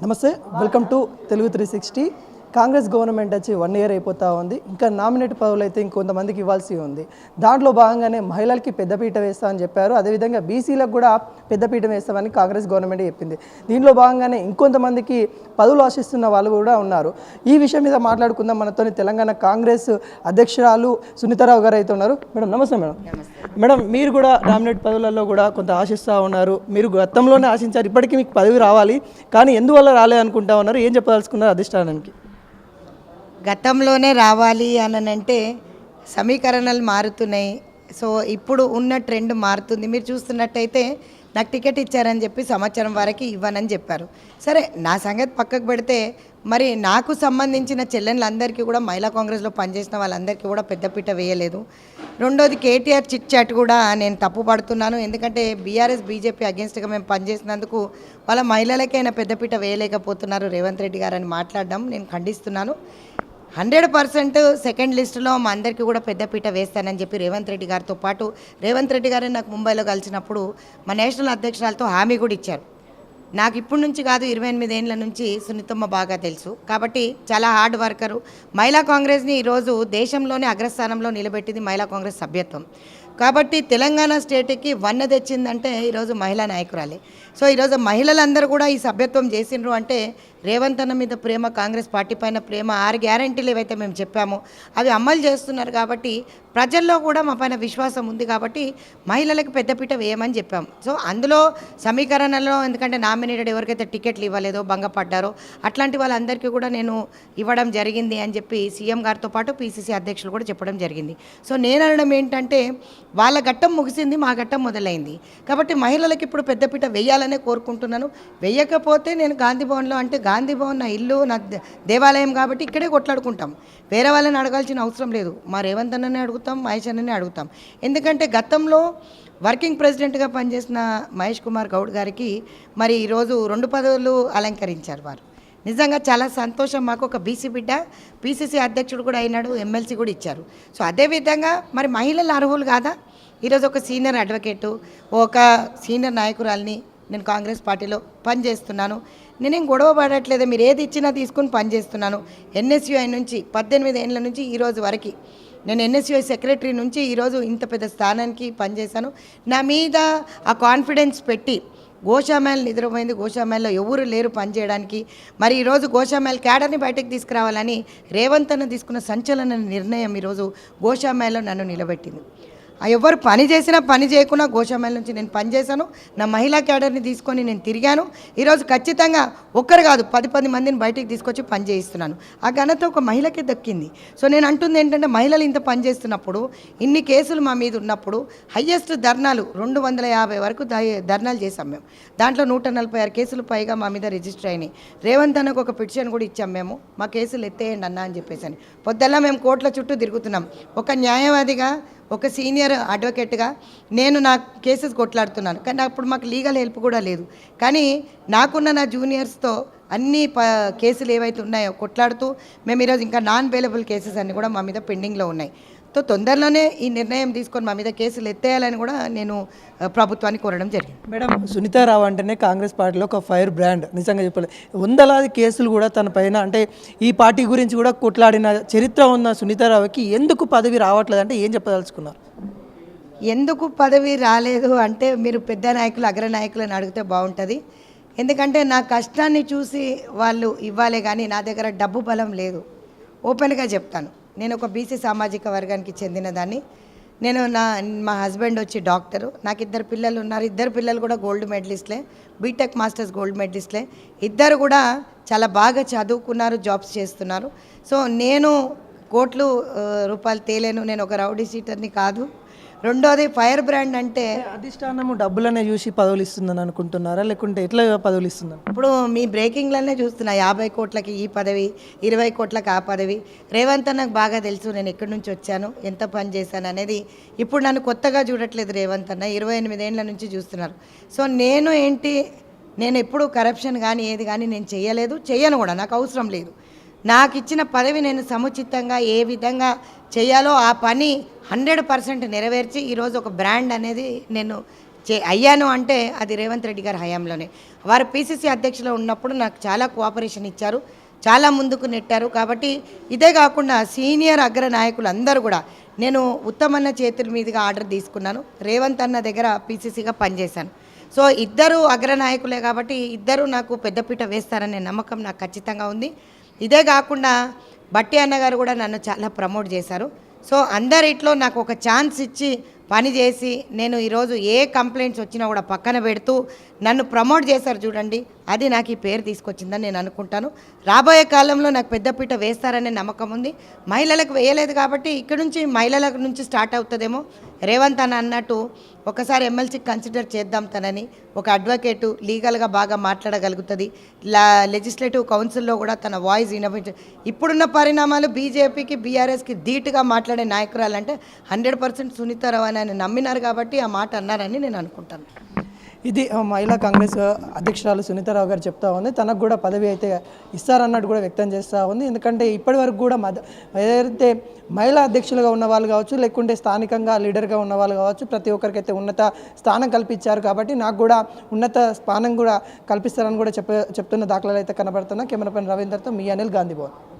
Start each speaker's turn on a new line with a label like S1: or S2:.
S1: నమస్తే, welcome to Telugu 360. Congress government వచ్చి 1 year అయిపోతూ ఉంది. ఇంకా నామినేట్ పదవులు అయితే ఇంకొంతమందికి ఇవ్వాల్సి ఉంది. దాంట్లో భాగంగానే మహిళలకి పెద్దపీట వేస్తామని చెప్పారు. అదేవిధంగా బీసీలకు కూడా పెద్దపీట వేస్తామని కాంగ్రెస్ గవర్నమెంట్ చెప్పింది. దీంట్లో భాగంగానే ఇంకొంతమందికి పదవులు ఆశిస్తున్న వాళ్ళు కూడా ఉన్నారు. ఈ విషయం మీద మాట్లాడుకుందాం. మనతో తెలంగాణ కాంగ్రెస్ అధ్యక్షురాలు సునీతారావు గారు అయితే ఉన్నారు. మేడం నమస్తే. మేడం మీరు కూడా నామినేట్ పదవులలో కూడా కొంత ఆశిస్తూ ఉన్నారు. మీరు గతంలోనే ఆశించారు, ఇప్పటికీ మీకు పదవి రావాలి, కానీ ఎందువల్ల రాలేదు అనుకుంటా ఉన్నారు. ఏం చెప్పదలుచుకున్నారు అధిష్టానానికి?
S2: గతంలోనే రావాలి అని అంటే సమీకరణలు మారుతున్నాయి. సో ఇప్పుడు ఉన్న ట్రెండ్ మారుతుంది. మీరు చూస్తున్నట్టయితే నాకు టికెట్ ఇచ్చారని చెప్పి సంవత్సరం వరకు ఇవ్వనని చెప్పారు. సరే, నా సంగతి పక్కకు పెడితే మరి నాకు సంబంధించిన చెల్లెళ్ళందరికీ కూడా మహిళా కాంగ్రెస్లో పనిచేసిన వాళ్ళందరికీ కూడా పెద్దపీట వేయలేదు. రెండోది కేటీఆర్ చిట్ చాట్ కూడా నేను తప్పు పడుతున్నాను. ఎందుకంటే బీఆర్ఎస్ బీజేపీ అగేన్స్ట్గా మేము పనిచేసినందుకు వాళ్ళ మహిళలకైనా పెద్దపీట వేయలేకపోతున్నారు రేవంత్ రెడ్డి గారు అని మాట్లాడడం నేను ఖండిస్తున్నాను. 100% సెకండ్ లిస్టులో మా అందరికీ కూడా పెద్దపీట వేస్తానని చెప్పి రేవంత్ రెడ్డి గారితో పాటు రేవంత్ రెడ్డి గారిని నాకు ముంబైలో కలిసినప్పుడు మా నేషనల్ అధ్యక్షురాలతో హామీ కూడా ఇచ్చారు. నాకు ఇప్పటి నుంచి కాదు, 28 ఏళ్ళ నుంచి సునీతమ్మ బాగా తెలుసు. కాబట్టి చాలా హార్డ్ వర్కరు. మహిళా కాంగ్రెస్ని ఈరోజు దేశంలోనే అగ్రస్థానంలో నిలబెట్టింది మహిళా కాంగ్రెస్ సభ్యత్వం. కాబట్టి తెలంగాణ స్టేట్కి వన్న తెచ్చిందంటే ఈరోజు మహిళా నాయకురాలే. సో ఈరోజు మహిళలందరూ కూడా ఈ సభ్యత్వం చేసిండ్రు అంటే రేవంత్ అన్న మీద ప్రేమ, కాంగ్రెస్ పార్టీ పైన ప్రేమ, 6 గ్యారంటీలు ఏవైతే మేము చెప్పామో అవి అమలు చేస్తున్నారు. కాబట్టి ప్రజల్లో కూడా మా పైన విశ్వాసం ఉంది. కాబట్టి మహిళలకు పెద్దపీట వేయమని చెప్పాము. సో అందులో సమీకరణలో ఎందుకంటే నామినేటెడ్ ఎవరికైతే టికెట్లు ఇవ్వలేదో, భంగపడ్డారో అట్లాంటి వాళ్ళందరికీ కూడా నేను ఇవ్వడం జరిగింది అని చెప్పి సీఎం గారితో పాటు పీసీసీ అధ్యక్షులు కూడా చెప్పడం జరిగింది. సో నేను అనడం ఏంటంటే వాళ్ళ ఘట్టం ముగిసింది, మా ఘట్టం మొదలైంది. కాబట్టి మహిళలకు ఇప్పుడు పెద్దపీట వేయాలనే కోరుకుంటున్నాను. వేయకపోతే నేను గాంధీ భవన్లో, అంటే గాంధీ భవన్ నా ఇల్లు, నా దేవాలయం, కాబట్టి ఇక్కడే కొట్లాడుకుంటాం. వేరే వాళ్ళని అడగాల్సిన అవసరం లేదు. మా రేవంత్ అన్ననే అడుగుతాం, మహేష్ అన్ననే అడుగుతాం. ఎందుకంటే గతంలో వర్కింగ్ ప్రెసిడెంట్గా పనిచేసిన మహేష్ కుమార్ గౌడ్ గారికి మరి ఈరోజు 2 పదవులు అలంకరించారు వారు. నిజంగా చాలా సంతోషం. మాకు ఒక బీసీ బిడ్డ పీసీసీ అధ్యక్షుడు కూడా అయినాడు, ఎమ్మెల్సీ కూడా ఇచ్చారు. సో అదేవిధంగా మరి మహిళలు అర్హులు కాదా? ఈరోజు ఒక సీనియర్ అడ్వకేటు, ఒక సీనియర్ నాయకురాల్ని నేను కాంగ్రెస్ పార్టీలో పనిచేస్తున్నాను. నేనేం గొడవ పడట్లేదు. మీరు ఏది ఇచ్చినా తీసుకుని పనిచేస్తున్నాను. ఎన్ఎస్యుఐ నుంచి 18 ఏళ్ళ నుంచి ఈరోజు వరకు నేను ఎన్ఎస్యుఐ సెక్రటరీ నుంచి ఈరోజు ఇంత పెద్ద స్థానానికి పనిచేశాను. నా మీద ఆ కాన్ఫిడెన్స్ పెట్టి గోషామేల్ నిద్రపోయింది. గోషామేల్లో ఎవరు లేరు పనిచేయడానికి. మరి ఈరోజు గోషామేల్ క్యాడర్ని బయటకు తీసుకురావాలని రేవంత్ అన్న తీసుకున్న సంచలన నిర్ణయం ఈరోజు గోషామేల్లో నన్ను నిలబెట్టింది. ఎవరు పని చేసినా పని చేయకుండా గోషామేల్ నుంచి నేను పనిచేశాను. నా మహిళా క్యాడర్ని తీసుకొని నేను తిరిగాను. ఈరోజు ఖచ్చితంగా ఒక్కరు కాదు, 10 మందిని బయటికి తీసుకొచ్చి పని చేయిస్తున్నాను. ఆ ఘనత ఒక మహిళకే దక్కింది. సో నేను అంటుంది ఏంటంటే మహిళలు ఇంత పని చేస్తున్నప్పుడు, ఇన్ని కేసులు మా మీద ఉన్నప్పుడు, హయ్యెస్ట్ ధర్నాలు 250 వరకు ధర్నాలు చేశాం మేము. దాంట్లో 146 కేసులు పైగా మా మీద రిజిస్టర్ అయినాయి. రేవంత్ అన్నకు ఒక పిటిషన్ కూడా ఇచ్చాం మేము, మా కేసులు ఎత్తేయండి అన్న అని చెప్పేసి అని. పొద్దుల్లా మేము కోర్టుల చుట్టూ తిరుగుతున్నాం. ఒక న్యాయవాదిగా, ఒక సీనియర్ అడ్వకేట్గా నేను నా కేసెస్ కొట్లాడుతున్నాను. కానీ అప్పుడు మాకు లీగల్ హెల్ప్ కూడా లేదు. కానీ నాకున్న నా జూనియర్స్తో అన్ని కేసులు ఏవైతే ఉన్నాయో కొట్లాడుతూ మేము ఈరోజు ఇంకా నాన్ బెయిలబుల్ కేసెస్ అన్నీ కూడా మా మీద పెండింగ్లో ఉన్నాయి. సో తొందరలోనే ఈ నిర్ణయం తీసుకొని మా మీద కేసులు ఎత్తేయాలని కూడా నేను ప్రభుత్వాన్ని కోరడం జరిగింది.
S1: మేడం, సునీతారావు అంటేనే కాంగ్రెస్ పార్టీలో ఒక ఫైర్ బ్రాండ్. నిజంగా చెప్పాలి, 100లాది కేసులు కూడా తన పైన, అంటే ఈ పార్టీ గురించి కూడా కొట్లాడిన చరిత్ర ఉన్న సునీతారావుకి ఎందుకు పదవి రావట్లేదు అంటే ఏం చెప్పదలుచుకున్నారు?
S2: ఎందుకు పదవి రాలేదు అంటే మీరు పెద్ద నాయకులు, అగ్రనాయకులను అడిగితే బాగుంటుంది. ఎందుకంటే నా కష్టాన్ని చూసి వాళ్ళు ఇవ్వాలే కానీ నా దగ్గర డబ్బు బలం లేదు. ఓపెన్గా చెప్తాను. నేను ఒక బీసీ సామాజిక వర్గానికి చెందిన దాన్ని. నేను మా హస్బెండ్ వచ్చి డాక్టరు. నాకు 2 పిల్లలు ఉన్నారు. 2 పిల్లలు కూడా గోల్డ్ మెడలిస్ట్లే, బీటెక్ మాస్టర్స్ గోల్డ్ మెడలిస్ట్లే. 2 కూడా చాలా బాగా చదువుకున్నారు, జాబ్స్ చేస్తున్నారు. సో నేను కోట్లు రూపాయలు తేలేను. నేను ఒక రౌడీ షీటర్ని కాదు. రెండోది ఫైర్ బ్రాండ్ అంటే
S1: అధిష్టానము డబ్బులనే చూసి పదవులు ఇస్తుందని అనుకుంటున్నారా, లేకుంటే ఎట్లా పదవులు ఇస్తున్నారు?
S2: ఇప్పుడు మీ బ్రేకింగ్లనే చూస్తున్నా. 50 కోట్లకి ఈ పదవి, 20 కోట్లకి ఆ పదవి. రేవంత్ నాకు బాగా తెలుసు నేను ఎక్కడి నుంచి వచ్చాను, ఎంత పని చేశాను అనేది. ఇప్పుడు నన్ను కొత్తగా చూడట్లేదు రేవంత్ అన్న, 28 ఏళ్ళ నుంచి చూస్తున్నారు. సో నేను ఎప్పుడు కరప్షన్ కానీ ఏది కానీ నేను చేయను కూడా, నాకు అవసరం లేదు. నాకు ఇచ్చిన పదవి నేను సముచితంగా ఏ విధంగా చేయాలో ఆ పని 100% నెరవేర్చి ఈరోజు ఒక బ్రాండ్ అనేది నేను అయ్యాను అంటే అది రేవంత్ రెడ్డి గారి హయాంలోనే. వారు పీసీసీ అధ్యక్షులు ఉన్నప్పుడు నాకు చాలా కోఆపరేషన్ ఇచ్చారు, చాలా ముందుకు నెట్టారు. కాబట్టి ఇదే కాకుండా సీనియర్ అగ్ర నాయకులు అందరూ కూడా, నేను ఉత్తమన్న చేతుల మీదుగా ఆర్డర్ తీసుకున్నాను, రేవంత్ అన్న దగ్గర పీసీసీగా పనిచేశాను. సో ఇద్దరు అగ్రనాయకులే కాబట్టి ఇద్దరు నాకు పెద్దపీట వేస్తారనే నమ్మకం నాకు ఖచ్చితంగా ఉంది. ఇదే కాకుండా బట్టి అన్నగారు కూడా నన్ను చాలా ప్రమోట్ చేశారు. సో అందరిట్లో నాకు ఒక ఛాన్స్ ఇచ్చి పని చేసి నేను ఈరోజు ఏ కంప్లైంట్స్ వచ్చినా కూడా పక్కన పెడుతూ నన్ను ప్రమోట్ చేశారు చూడండి, అది నాకు ఈ పేరు తీసుకొచ్చిందని నేను అనుకుంటాను. రాబోయే కాలంలో నాకు పెద్దపీట వేస్తారనే నమ్మకం ఉంది. మహిళలకు వేయలేదు కాబట్టి ఇక్కడ నుంచి మహిళల నుంచి స్టార్ట్ అవుతుందేమో. రేవంత్ అన్న అన్నట్టు ఒకసారి ఎమ్మెల్సీ కన్సిడర్ చేద్దాం తనని. ఒక అడ్వకేటు లీగల్గా బాగా మాట్లాడగలుగుతుంది, లెజిస్లేటివ్ కౌన్సిల్లో కూడా తన వాయిస్ వినపించ. ఇప్పుడున్న పరిణామాలు బీజేపీకి బీఆర్ఎస్కి ధీటుగా మాట్లాడే నాయకురాలు అంటే 100% సునీతారావు అని నమ్మినారు కాబట్టి ఆ మాట అన్నారని నేను అనుకుంటాను.
S1: ఇది మహిళా కాంగ్రెస్ అధ్యక్షురాలు సునీతారావు గారు చెప్తా ఉంది. తనకు కూడా పదవి అయితే ఇస్తారన్నట్టు కూడా వ్యక్తం చేస్తూ ఉంది. ఎందుకంటే ఇప్పటి వరకు కూడా ఏదైతే మహిళా అధ్యక్షులుగా ఉన్న వాళ్ళు కావచ్చు, లేకుంటే స్థానికంగా లీడర్గా ఉన్న వాళ్ళు కావచ్చు, ప్రతి ఒక్కరికైతే ఉన్నత స్థానం కల్పించారు. కాబట్టి నాకు కూడా ఉన్నత స్థానం కూడా కల్పిస్తారని కూడా చెప్తున్న దాఖలాలు అయితే కనబడుతున్నా. కెమెరా పైన రవీందర్తో మీ అనిల్ గాంధీ భవన్.